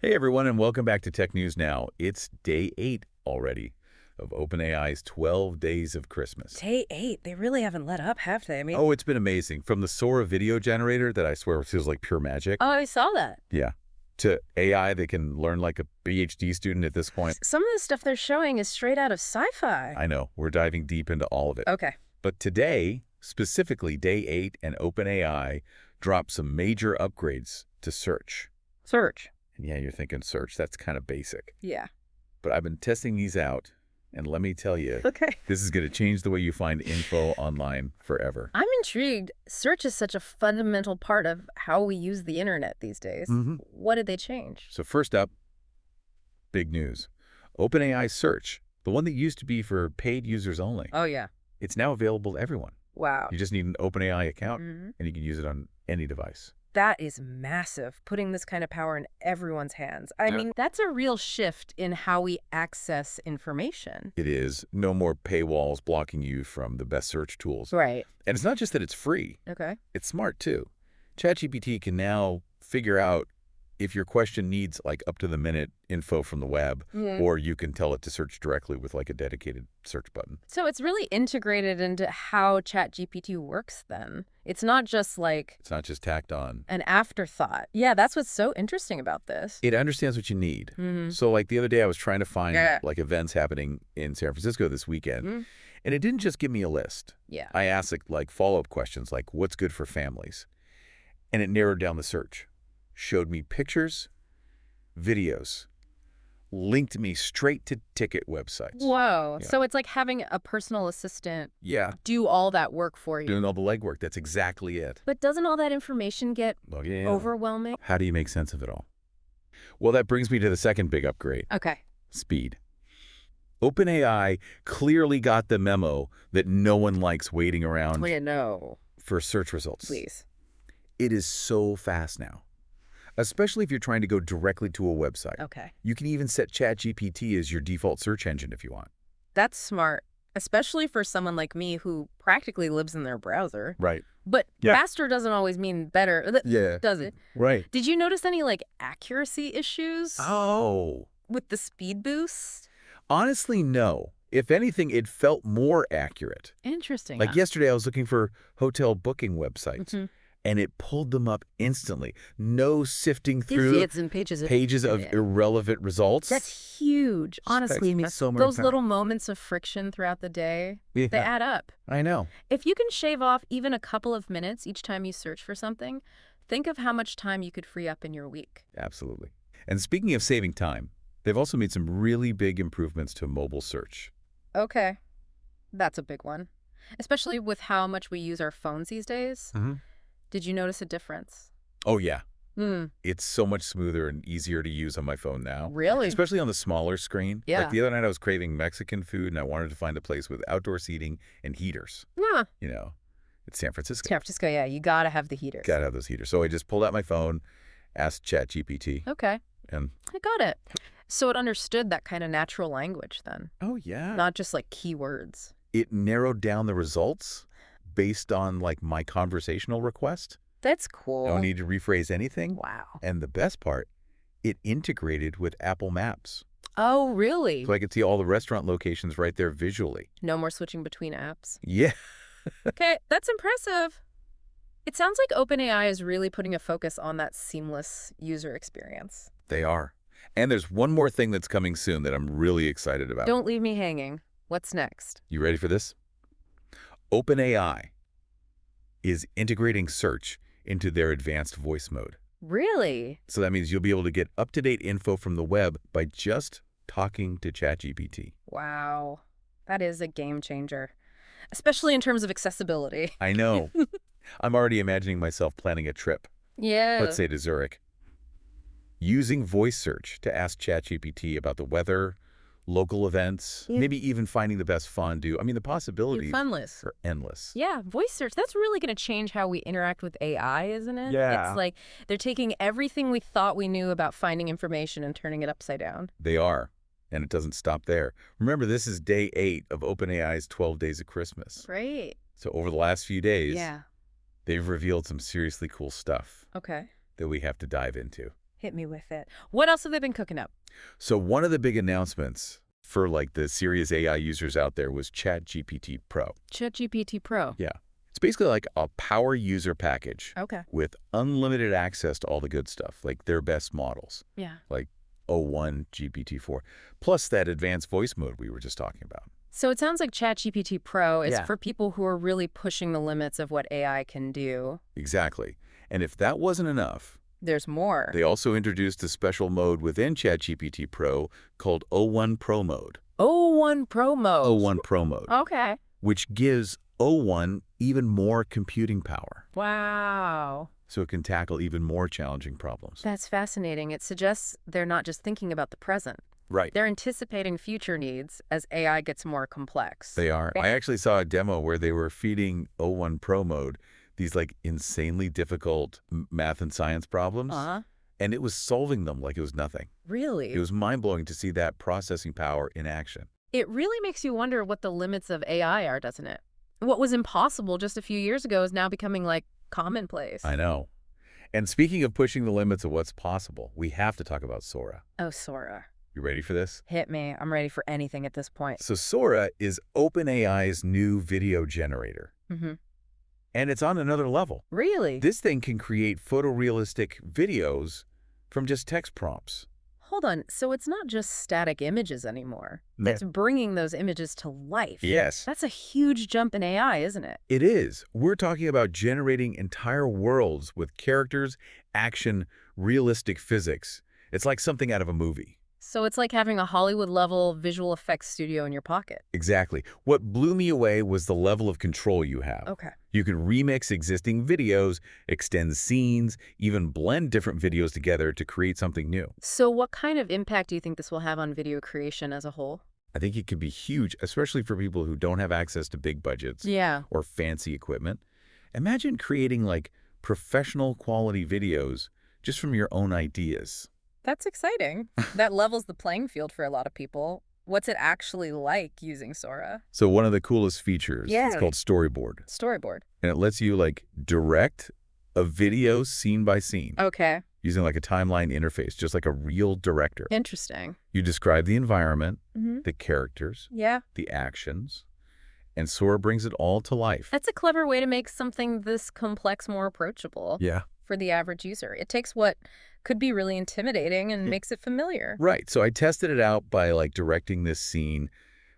Hey everyone, and welcome back to Tech News Now. It's day 8 already of OpenAI's 12 Days of Christmas. Day 8. They really haven't let up, have they? Oh, it's been amazing. From the Sora video generator that I swear feels like pure magic. Oh, I saw that. Yeah. To AI that can learn like a PhD student at this point. Some of the stuff they're showing is straight out of sci-fi. I know. We're diving deep into all of it. Okay. But today, specifically day 8 and OpenAI dropped some major upgrades to search. Search. And yeah, you're thinking search. That's kind of basic. Yeah. But I've been testing these out, and let me tell you, Okay. this is going to change the way you find info online forever. I'm intrigued. Search is such a fundamental part of how we use the internet these days. What did they change? So first up, big news. OpenAI Search, the one that used to be for paid users only, Oh, yeah. it's now available to everyone. Wow. You just need an OpenAI account, and you can use it on any device. That is massive, putting this kind of power in everyone's hands. I mean, that's a real shift in how we access information. It is. No more paywalls blocking you from the best search tools. Right. And it's not just that it's free. Okay. It's smart, too. ChatGPT can now figure out if your question needs like up-to-the-minute info from the web, or you can tell it to search directly with like a dedicated search button. So it's really integrated into how ChatGPT works then. It's not just like It's not just tacked on. an afterthought. Yeah, that's what's so interesting about this. It understands what you need. So like the other day I was trying to find like events happening in San Francisco this weekend, and it didn't just give me a list. Yeah. I asked it like follow-up questions like what's good for families, and it narrowed down the search. Showed me pictures, videos, linked me straight to ticket websites. Whoa. Yeah. So it's like having a personal assistant Yeah, do all that work for you. doing all the legwork. That's exactly it. But doesn't all that information get Well, yeah. overwhelming? How do you make sense of it all? Well, that brings me to the second big upgrade, Okay. speed. OpenAI clearly got the memo that no one likes waiting around No. for search results. Please. It is so fast now, especially if you're trying to go directly to a website. Okay. You can even set ChatGPT as your default search engine if you want. That's smart, especially for someone like me who practically lives in their browser. Right. But Yeah. faster doesn't always mean better, Yeah. does it? Right. Did you notice any, like, accuracy issues Oh. with the speed boost? Honestly, no. If anything, it felt more accurate. Interesting. Like yesterday, I was looking for hotel booking websites, and it pulled them up instantly. No sifting through It's in pages of irrelevant results. That's huge. Honestly, That's so much those time. little moments of friction throughout the day, Yeah, they add up. I know. If you can shave off even a couple of minutes each time you search for something, think of how much time you could free up in your week. Absolutely. And speaking of saving time, they've also made some really big improvements to mobile search. Okay. That's a big one. Especially with how much we use our phones these days. Did you notice a difference? Oh, yeah. It's so much smoother and easier to use on my phone now. Really? Especially on the smaller screen. Yeah. Like the other night I was craving Mexican food and I wanted to find a place with outdoor seating and heaters. Yeah. You know, it's San Francisco. San Francisco, yeah. You gotta have the heaters. Gotta have those heaters. So I just pulled out my phone, asked ChatGPT, Okay. and I got it. So it understood that kind of natural language then, oh, yeah. not just like keywords. It narrowed down the results based on like my conversational request. That's cool. Don't need to rephrase anything. Wow. And the best part, it integrated with Apple Maps. Oh, really? So I could see all the restaurant locations right there visually. No more switching between apps. Yeah. Okay, that's impressive. It sounds like OpenAI is really putting a focus on that seamless user experience. They are. And there's one more thing that's coming soon that I'm really excited about. Don't leave me hanging. What's next? You ready for this? OpenAI is integrating search into their advanced voice mode. Really? So that means you'll be able to get up-to-date info from the web by just talking to ChatGPT. Wow. That is a game changer, especially in terms of accessibility. I know. I'm already imagining myself planning a trip, Yeah. let's say to Zurich, using voice search to ask ChatGPT about the weather, local events, maybe even finding the best fondue. I mean, the possibilities Funless. are endless. Yeah, voice search. That's really going to change how we interact with AI, isn't it? Yeah. It's like they're taking everything we thought we knew about finding information and turning it upside down. They are. And it doesn't stop there. Remember, this is day 8 of OpenAI's 12 Days of Christmas. Great. So over the last few days, Yeah. they've revealed some seriously cool stuff Okay. that we have to dive into. Hit me with it. What else have they been cooking up? So one of the big announcements for like the serious AI users out there was ChatGPT Pro. ChatGPT Pro. Yeah. It's basically like a power user package Okay. with unlimited access to all the good stuff, like their best models, Yeah. like O1, GPT-4, plus that advanced voice mode we were just talking about. So it sounds like ChatGPT Pro is Yeah. for people who are really pushing the limits of what AI can do. Exactly. And if that wasn't enough, There's more. they also introduced a special mode within ChatGPT Pro called O1 Pro mode. O1 Pro mode. O1 Pro mode, Okay. which gives O1 even more computing power, Wow. so it can tackle even more challenging problems. That's fascinating. It suggests they're not just thinking about the present. Right. They're anticipating future needs as AI gets more complex. They are. I actually saw a demo where they were feeding O1 Pro mode these like insanely difficult math and science problems, and it was solving them like it was nothing. Really? It was mind-blowing to see that processing power in action. It really makes you wonder what the limits of AI are, doesn't it? What was impossible just a few years ago is now becoming, like, commonplace. I know. And speaking of pushing the limits of what's possible, we have to talk about Sora. Oh, Sora. You ready for this? Hit me. I'm ready for anything at this point. So Sora is OpenAI's new video generator. Mm-hmm. And it's on another level. Really? This thing can create photorealistic videos from just text prompts. Hold on. So it's not just static images anymore. No. It's bringing those images to life. Yes. That's a huge jump in AI, isn't it? It is. We're talking about generating entire worlds with characters, action, realistic physics. It's like something out of a movie. So it's like having a Hollywood-level visual effects studio in your pocket. Exactly. What blew me away was the level of control you have. Okay. You can remix existing videos, extend scenes, even blend different videos together to create something new. So what kind of impact do you think this will have on video creation as a whole? I think it could be huge, especially for people who don't have access to big budgets or fancy equipment. Imagine creating like professional quality videos just from your own ideas. That's exciting. That levels the playing field for a lot of people. What's it actually like using Sora? So one of the coolest features, Yeah. it's called Storyboard. Storyboard. And it lets you like direct a video scene by scene Okay. using like a timeline interface, just like a real director. Interesting. You describe the environment, Mm-hmm. the characters, Yeah. the actions, and Sora brings it all to life. That's a clever way to make something this complex more approachable Yeah. for the average user. It takes what could be really intimidating and makes it familiar. Right. So I tested it out by like directing this scene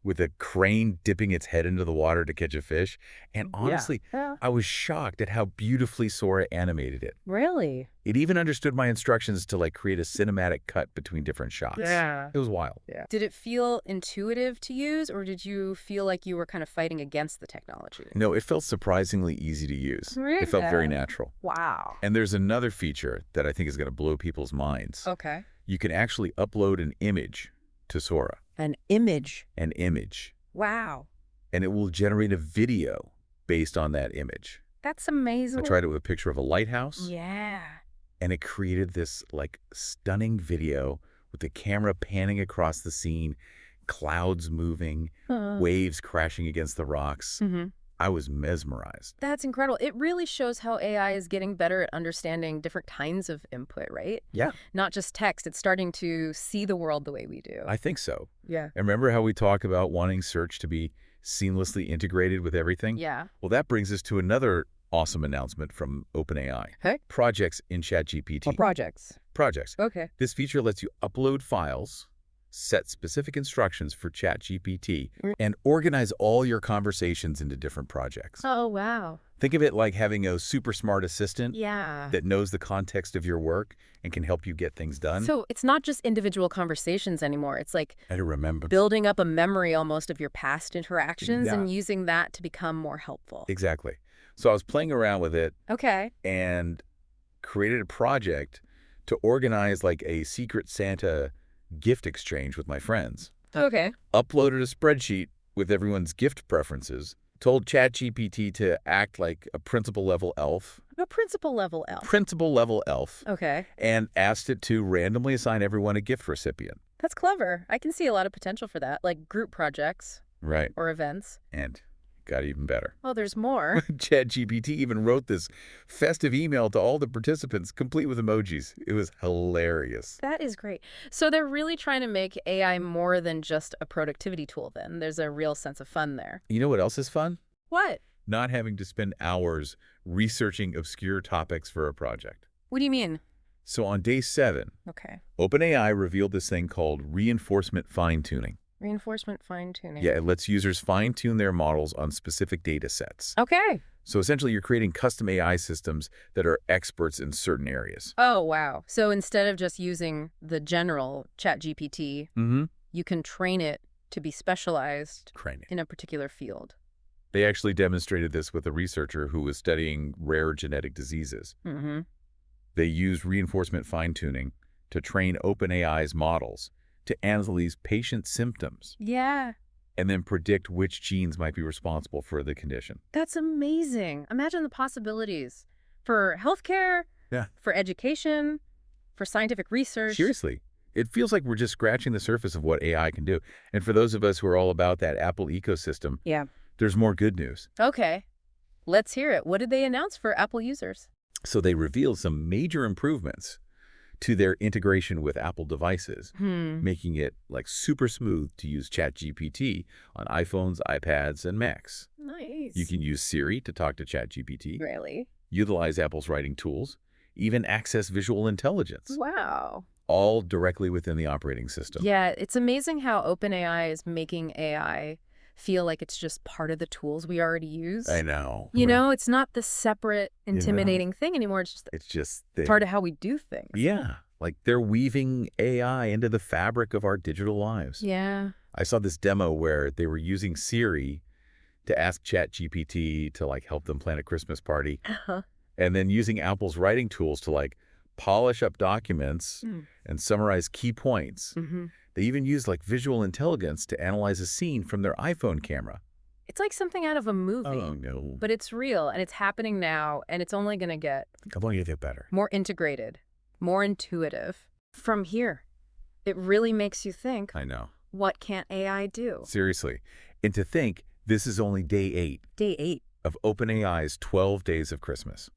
with a crane dipping its head into the water to catch a fish. And honestly, Yeah. I was shocked at how beautifully Sora animated it. Really? It even understood my instructions to like create a cinematic cut between different shots. Yeah. It was wild. Yeah. Did it feel intuitive to use, or did you feel like you were kind of fighting against the technology? No, it felt surprisingly easy to use. It felt very natural. Wow. And there's another feature that I think is going to blow people's minds. Okay. You can actually upload an image to Sora. An image. An image. Wow. And it will generate a video based on that image. That's amazing. I tried it with a picture of a lighthouse. Yeah. And it created this like stunning video with the camera panning across the scene, clouds moving, waves crashing against the rocks. Mm-hmm. I was mesmerized. That's incredible. It really shows how AI is getting better at understanding different kinds of input, right? Yeah. Not just text. It's starting to see the world the way we do. I think so. Yeah. And remember how we talk about wanting search to be seamlessly integrated with everything? Yeah. Well, that brings us to another awesome announcement from OpenAI. Hey. Projects in ChatGPT. Projects. Projects. Okay. This feature lets you upload files, set specific instructions for ChatGPT, and organize all your conversations into different projects. Oh, wow. Think of it like having a super smart assistant Yeah. that knows the context of your work and can help you get things done. So it's not just individual conversations anymore. It's like I remember. building up a memory almost of your past interactions Yeah. and using that to become more helpful. Exactly. So I was playing around with it Okay. and created a project to organize like a Secret Santa gift exchange with my friends. Okay. Uploaded a spreadsheet with everyone's gift preferences, told ChatGPT to act like a principal-level elf, A principal level elf. principal-level elf, Okay. and asked it to randomly assign everyone a gift recipient. That's clever. I can see a lot of potential for that, like group projects Right. or events. And got even better. Oh, there's more. ChatGPT even wrote this festive email to all the participants, complete with emojis. It was hilarious. That is great. So they're really trying to make AI more than just a productivity tool then. There's a real sense of fun there. You know what else is fun? What? Not having to spend hours researching obscure topics for a project. What do you mean? So on day 7, Okay. OpenAI revealed this thing called reinforcement fine-tuning. Reinforcement fine-tuning. Yeah, it lets users fine-tune their models on specific data sets. Okay. So essentially, you're creating custom AI systems that are experts in certain areas. Oh, wow. So instead of just using the general ChatGPT, you can train it to be specialized in a particular field. They actually demonstrated this with a researcher who was studying rare genetic diseases. They used reinforcement fine-tuning to train OpenAI's models to analyze patient symptoms. Yeah. And then predict which genes might be responsible for the condition. That's amazing. Imagine the possibilities for healthcare, for education, for scientific research. Seriously. It feels like we're just scratching the surface of what AI can do. And for those of us who are all about that Apple ecosystem, there's more good news. Okay. Let's hear it. What did they announce for Apple users? So they revealed some major improvements to their integration with Apple devices, making it like super smooth to use ChatGPT on iPhones, iPads, and Macs. Nice. You can use Siri to talk to ChatGPT. Really? Utilize Apple's writing tools, even access visual intelligence. Wow. All directly within the operating system. Yeah, it's amazing how OpenAI is making AI feel like it's just part of the tools we already use. I know. You know, it's not the separate, intimidating thing anymore. It's just part of how we do things. Yeah. Like they're weaving AI into the fabric of our digital lives. Yeah. I saw this demo where they were using Siri to ask ChatGPT to like help them plan a Christmas party. And then using Apple's writing tools to like polish up documents and summarize key points. They even used like visual intelligence to analyze a scene from their iPhone camera. It's like something out of a movie. Oh, no. But it's real, and it's happening now, and it's only going to get better. More integrated, more intuitive. From here, it really makes you think, I know. What can't AI do? Seriously. And to think, this is only day 8. Day 8. Of OpenAI's 12 Days of Christmas.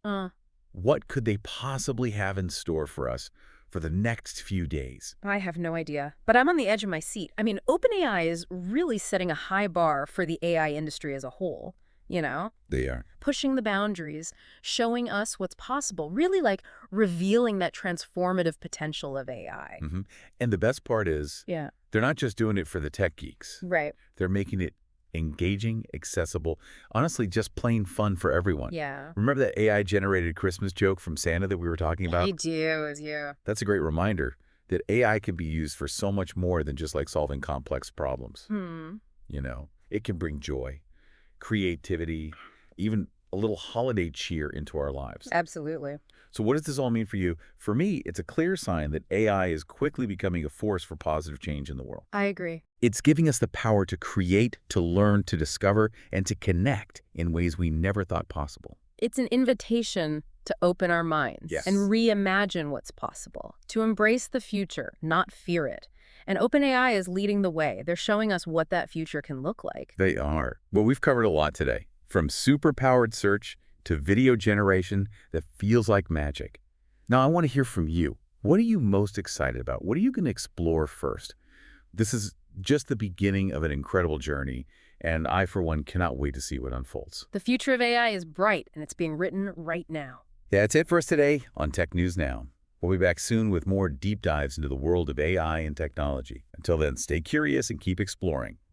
What could they possibly have in store for us for the next few days? I have no idea, but I'm on the edge of my seat. I mean, OpenAI is really setting a high bar for the AI industry as a whole, you know? They are. Pushing the boundaries, showing us what's possible, really like revealing that transformative potential of AI. And the best part is, they're not just doing it for the tech geeks. Right. They're making it engaging, accessible, honestly, just plain fun for everyone. Yeah. Remember that AI-generated Christmas joke from Santa that we were talking about? I do, yeah. That's a great reminder that AI can be used for so much more than just like solving complex problems. You know, it can bring joy, creativity, even a little holiday cheer into our lives. Absolutely. So what does this all mean for you? For me, it's a clear sign that AI is quickly becoming a force for positive change in the world. I agree. It's giving us the power to create, to learn, to discover, and to connect in ways we never thought possible. It's an invitation to open our minds and reimagine what's possible, to embrace the future, not fear it. And OpenAI is leading the way. They're showing us what that future can look like. They are. Well, we've covered a lot today, from super-powered search to video generation that feels like magic. Now, I want to hear from you. What are you most excited about? What are you going to explore first? This is just the beginning of an incredible journey, and I, for one, cannot wait to see what unfolds. The future of AI is bright, and it's being written right now. That's it for us today on Tech News Now. We'll be back soon with more deep dives into the world of AI and technology. Until then, stay curious and keep exploring.